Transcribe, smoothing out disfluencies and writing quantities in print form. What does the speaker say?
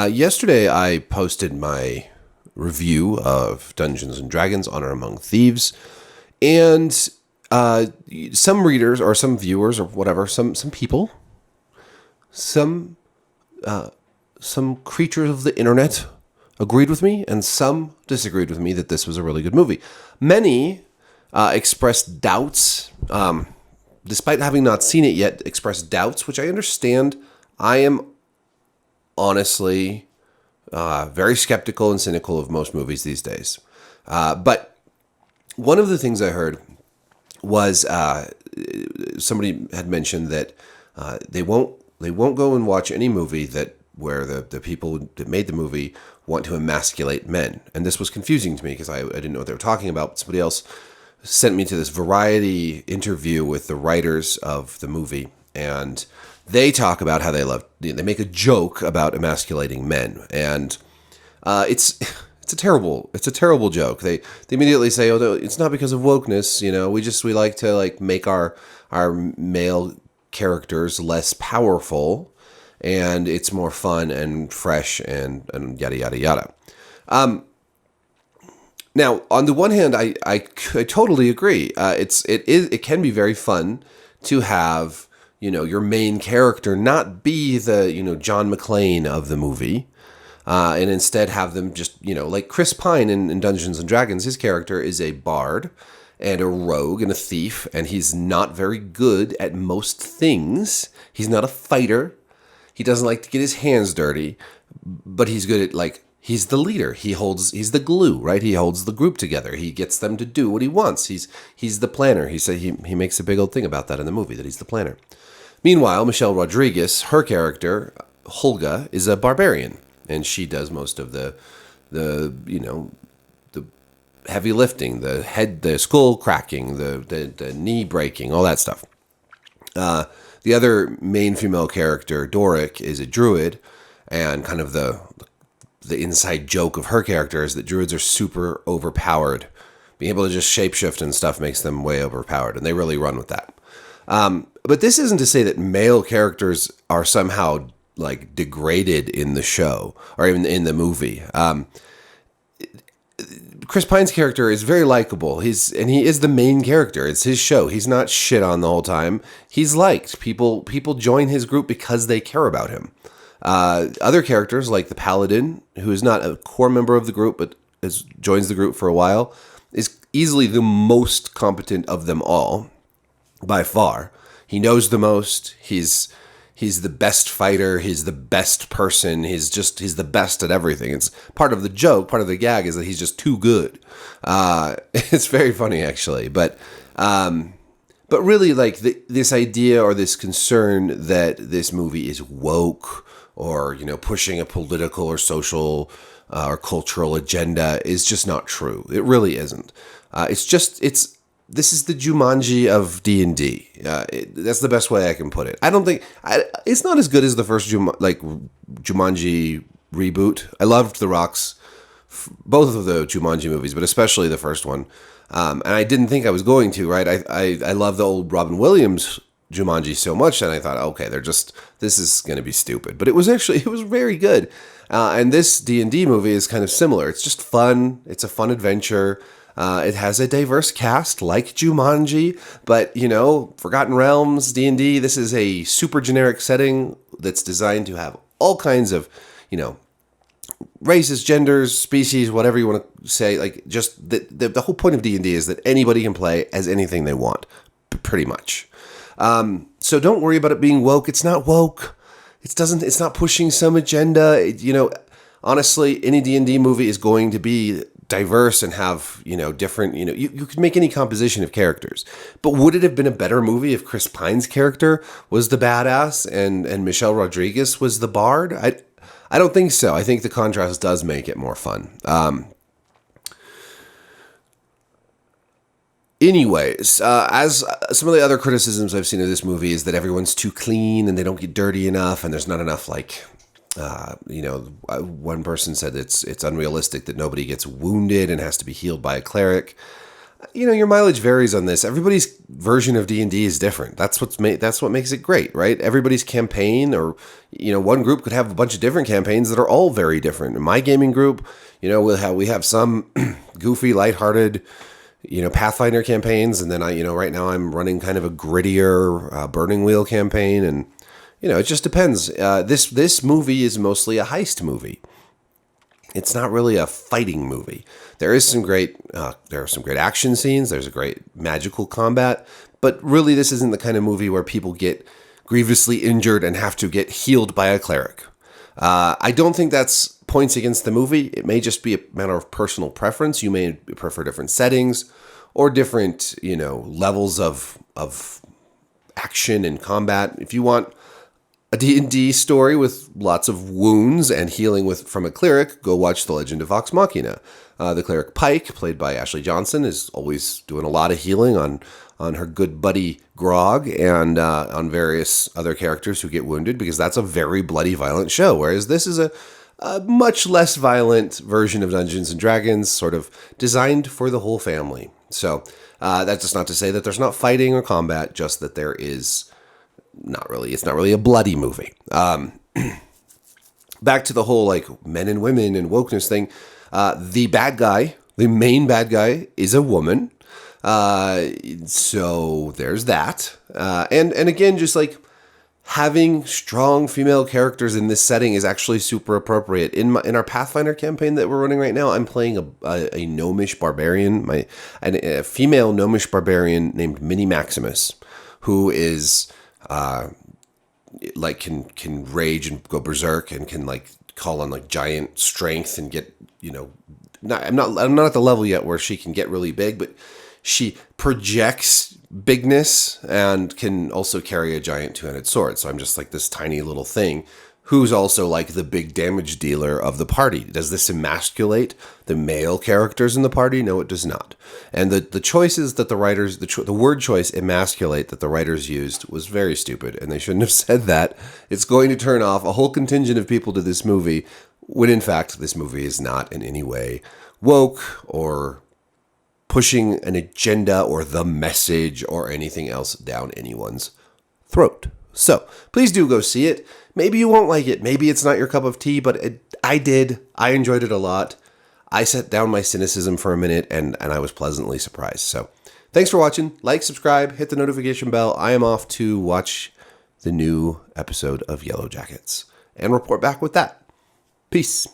Yesterday I posted my review of Dungeons and Dragons: Honor Among Thieves, and some readers or some viewers or whatever, some people, some some creatures of the internet agreed with me, and some disagreed with me that this was a really good movie. Many expressed doubts, despite having not seen it yet, expressed doubts, which I understand. I am honestly very skeptical and cynical of most movies these days. But one of the things I heard was somebody had mentioned that they won't go and watch any movie where the people that made the movie want to emasculate men. And this was confusing to me because I didn't know what they were talking about. But somebody else sent me to this Variety interview with the writers of the movie, and they talk about how they make a joke about emasculating men, and it's a terrible joke. They immediately say, "Oh, it's not because of wokeness, we like to make our male characters less powerful, and it's more fun and fresh and yada yada yada." Now, on the one hand, I totally agree. It can be very fun to have your main character not be the John McClane of the movie, and instead have them just like Chris Pine in Dungeons and Dragons. His character is a bard and a rogue and a thief, and he's not very good at most things. He's not a fighter. He doesn't like to get his hands dirty, but he's good at he's the leader. He's the glue, right? He holds the group together. He gets them to do what he wants. He's the planner. He makes a big old thing about that in the movie, that he's the planner. Meanwhile, Michelle Rodriguez, her character, Holga, is a barbarian, and she does most of the heavy lifting, the skull cracking, the knee breaking, all that stuff. The other main female character, Doric, is a druid, and kind of the inside joke of her character is that druids are super overpowered. Being able to just shapeshift and stuff makes them way overpowered, and they really run with that. But this isn't to say that male characters are somehow degraded in the show or even in the movie. Chris Pine's character is very likable. He is the main character. It's his show. He's not shit on the whole time. He's liked. People join his group because they care about him. Other characters like the Paladin, who is not a core member of the group but joins the group for a while, is easily the most competent of them all, by far. He knows the most. He's the best fighter. He's the best person. He's the best at everything. It's part of the joke. Part of the gag is that he's just too good. It's very funny, actually. But really, this idea or this concern that this movie is woke or pushing a political or social or cultural agenda is just not true. It really isn't. This is the Jumanji of D&D. That's the best way I can put it. I don't think it's not as good as the first Jumanji reboot. I loved The Rock's both of the Jumanji movies, but especially the first one. And I didn't think I was going to. Right? I love the old Robin Williams Jumanji so much, and I thought, okay, this is going to be stupid. But it was very good. And this D&D movie is kind of similar. It's just fun. It's a fun adventure. It has a diverse cast like Jumanji, but Forgotten Realms, D&D, this is a super generic setting that's designed to have all kinds of, races, genders, species, whatever you want to say. Just the whole point of D&D is that anybody can play as anything they want, pretty much. So don't worry about it being woke. It's not woke. It's not pushing some agenda. Honestly, any D&D movie is going to be diverse and have, different, you could make any composition of characters. But would it have been a better movie if Chris Pine's character was the badass and Michelle Rodriguez was the bard? I don't think so. I think the contrast does make it more fun. Anyways, as some of the other criticisms I've seen of this movie is that everyone's too clean and they don't get dirty enough, and there's not enough one person said it's unrealistic that nobody gets wounded and has to be healed by a cleric. Your mileage varies on this. Everybody's version of D&D is different. That's what makes it great, right? Everybody's campaign, or one group could have a bunch of different campaigns that are all very different. In my gaming group, we have some goofy, lighthearted, Pathfinder campaigns, and then right now I'm running kind of a grittier Burning Wheel campaign, and it just depends. This movie is mostly a heist movie. It's not really a fighting movie. There are some great action scenes. There's a great magical combat, but really this isn't the kind of movie where people get grievously injured and have to get healed by a cleric. I don't think that's points against the movie. It may just be a matter of personal preference. You may prefer different settings or different, levels of action and combat. If you want a D&D story with lots of wounds and healing from a cleric, go watch The Legend of Vox Machina. The cleric Pike, played by Ashley Johnson, is always doing a lot of healing on her good buddy Grog and on various other characters who get wounded, because that's a very bloody, violent show, whereas this is a much less violent version of Dungeons & Dragons, sort of designed for the whole family. So that's just not to say that there's not fighting or combat, just that there is... it's not really a bloody movie. Back to the whole men and women and wokeness thing. The main bad guy is a woman. So there's that. And again, just having strong female characters in this setting is actually super appropriate. In our Pathfinder campaign that we're running right now, I'm playing a gnomish barbarian, a female gnomish barbarian named Minnie Maximus, who is can rage and go berserk and can call on giant strength and get I'm not at the level yet where she can get really big, but she projects bigness and can also carry a giant two-handed sword. So I'm just this tiny little thing who's also the big damage dealer of the party. Does this emasculate the male characters in the party? No, it does not. And the choices that the writers, the word choice emasculate that the writers used was very stupid, and they shouldn't have said that. It's going to turn off a whole contingent of people to this movie, when in fact this movie is not in any way woke or pushing an agenda or the message or anything else down anyone's throat. So please do go see it. Maybe you won't like it. Maybe it's not your cup of tea, but I did. I enjoyed it a lot. I set down my cynicism for a minute, and I was pleasantly surprised. So thanks for watching. Like, subscribe, hit the notification bell. I am off to watch the new episode of Yellow Jackets and report back with that. Peace.